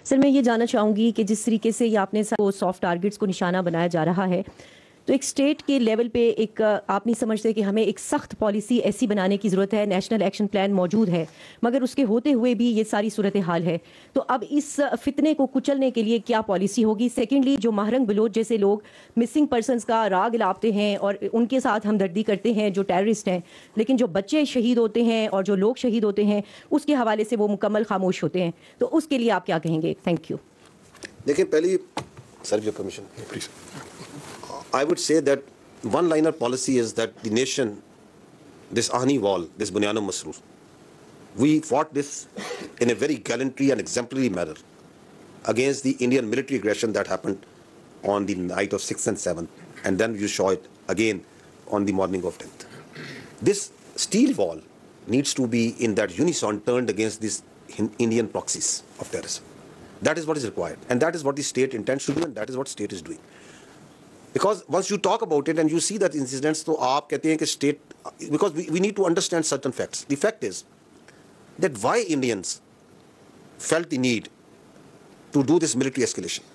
Sir, मैं ये जानना चाहूँगी कि जिस तरीके से ये आपने सॉफ्ट टारगेट्स को निशाना बनाया जा रहा है, तो एक स्टेट के लेवल पे एक आप नहीं समझते कि हमें एक सख्त पॉलिसी ऐसी बनाने की ज़रूरत है? नेशनल एक्शन प्लान मौजूद है, मगर उसके होते हुए भी ये सारी सूरत हाल है। तो अब इस फितने को कुचलने के लिए क्या पॉलिसी होगी? सेकेंडली, जो महरंग बलोच जैसे लोग मिसिंग पर्सनस का राग लापते हैं और उनके साथ हमदर्दी करते हैं, जो टेररिस्ट हैं, लेकिन जो बच्चे शहीद होते हैं और जो लोग शहीद होते हैं, उसके हवाले से वो मुकम्मल खामोश होते हैं। तो उसके लिए आप क्या कहेंगे? Thank you. देखिए, पहली serve your permission please, I would say that one-liner policy is that the nation, this Ahni wall, this Bunyanul Masroor, we fought this in a very gallantry and exemplary manner against the Indian military aggression that happened on the night of 6th and 7th, and then you saw it again on the morning of 10th. This steel wall needs to be in that unison turned against these Indian proxies of terrorism. That is what is required, and that is what the state intends to do, and that is what state is doing. Because once you talk about it and you see that incidents, तो आप कहते हैं कि state, because we need to understand certain facts. The fact is that why Indians felt the need to do this military escalation.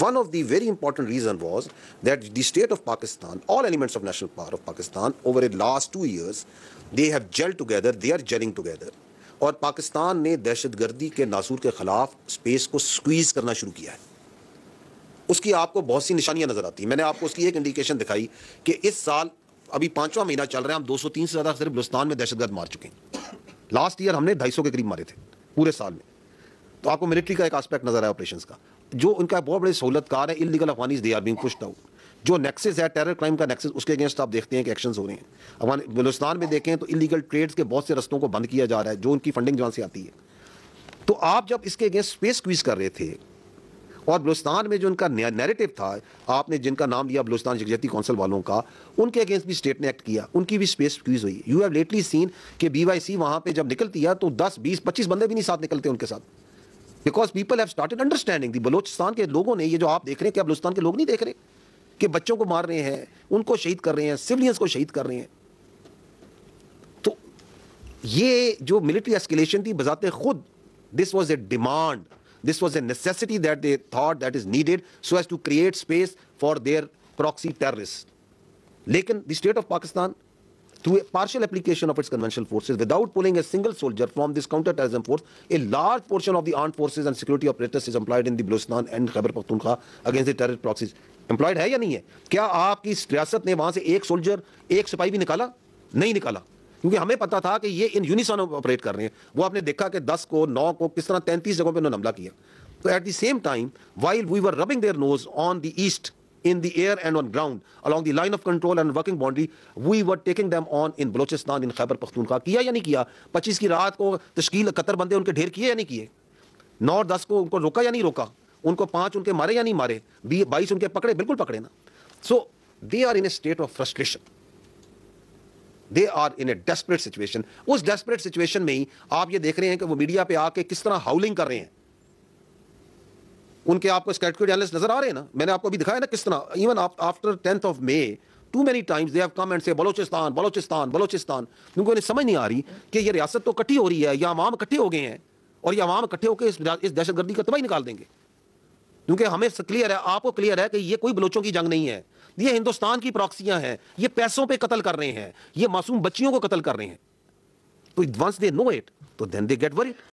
One of the very important reasons was that the state of Pakistan, all elements of national power of Pakistan, over the last 2 years, they have gelled together, they are gelling together. और पाकिस्तान ने दहशतगर्दी के नासूर के खिलाफ space को squeeze करना शुरू किया है। उसकी आपको बहुत सी निशानियां नजर आती हैं। मैंने आपको उसकी एक इंडिकेशन दिखाई कि इस साल अभी 5वां महीना चल रहा है, हम 203 से ज़्यादा सिर्फ बलूचिस्तान में दहशतगर्द मार चुके हैं। लास्ट ईयर हमने 250 के करीब मारे थे पूरे साल में। तो आपको मिलिट्री का एक एस्पेक्ट नजर आया ऑपरेशंस का, जो उनका बहुत बड़े सहूलतकार है। Illegal Afghanis they are being pushed out. जो नेक्सस है टेरर क्राइम का नेक्सस, उसके अगेंस्ट आप देखते हैं कि एक्शंस हो रहे हैं। अफगान बलूचिस्तान में देखें तो इलीगल ट्रेड्स के बहुत से रस्तों को बंद किया जा रहा है, जो उनकी फंडिंग जहाँ से आती है। तो आप जब इसके अगेंस्ट स्पेस क्वीज कर रहे थे, और बलूचिस्तान में जो उनका नैरेटिव था, आपने जिनका नाम लिया बलूचिस्तान यकजहती काउंसिल वालों का, उनके अगेंस्ट भी स्टेट ने एक्ट किया, उनकी भी स्पेस क्वीज हुई। यू हैव लेटली सीन कि BYC वहां पे जब निकलती है तो 10, 20, 25 बंदे भी नहीं साथ निकलते उनके साथ, because people have started understanding. Balochistan के लोगों ने, ये जो आप देख रहे हैं, क्या बलूचिस्तान के लोग नहीं देख रहे कि बच्चों को मार रहे हैं, उनको शहीद कर रहे हैं, सिविलियंस को शहीद कर रहे हैं। तो ये जो मिलिट्री एस्केलेशन थी, बजाते खुद this was a demand, this was a necessity that they thought that is needed so as to create space for their proxy terrorists. Lekin the state of Pakistan, through a partial application of its conventional forces, without pulling a single soldier from this counter-terrorism force, a large portion of the armed forces and security apparatus is employed in the Balochistan and Khyber Pakhtunkhwa against the terrorist proxies. Employed है या नहीं है? क्या आपकी रियासत ने वहां से एक सोल्जर, एक सिपाही भी निकाला? नहीं निकाला, क्योंकि हमें पता था कि ये इन यूनिसॉन ऑपरेट कर रहे हैं। वो आपने देखा कि 10 को 9 को किस तरह 33 जगहों पे उन्होंने हमला किया। तो at the same time, while we were rubbing their nose on the east, in the air and on ground, along the line of control and working boundary, we were taking them on in Balochistan, in Khyber Pakhtunkhwa. किया या नहीं किया? 25 की रात को तश्कील 71 बंदे उनके ढेर किए या नहीं किए? 9 और 10 को उनको रोका या नहीं रोका? उनको 5 उनके मारे या नहीं मारे? 22 उनके पकड़े? बिल्कुल पकड़े ना। So they are in a state of frustration. They are in a desperate situation. उस desperate situation में ही आप ये देख रहे हैं कि वो मीडिया पे आके किस तरह हाउलिंग कर रहे हैं। उनके आपको स्टैटिस्टिकल एनालिस्ट नजर आ रहे हैं ना, मैंने आपको अभी दिखाया ना किस तरह। Even after 10th of May, too many times they have come and say Balochistan Balochistan Balochistan, क्योंकि उन्हें समझ नहीं आ रही कि ये रियासत तो इकट्ठी हो रही है, या अवाम इकट्ठे हो गए हैं, और ये अवाम इकट्ठे होकर इस दहशतगर्दी का तबाही निकाल देंगे। क्योंकि हमें क्लियर है, आपको क्लियर है कि ये कोई बलोचों की जंग नहीं है, ये हिंदुस्तान की प्रॉक्सियां हैं, ये पैसों पे कत्ल कर रहे हैं, ये मासूम बच्चियों को कत्ल कर रहे हैं। तो वंस दे नो इट, तो देन दे गेट वरीड।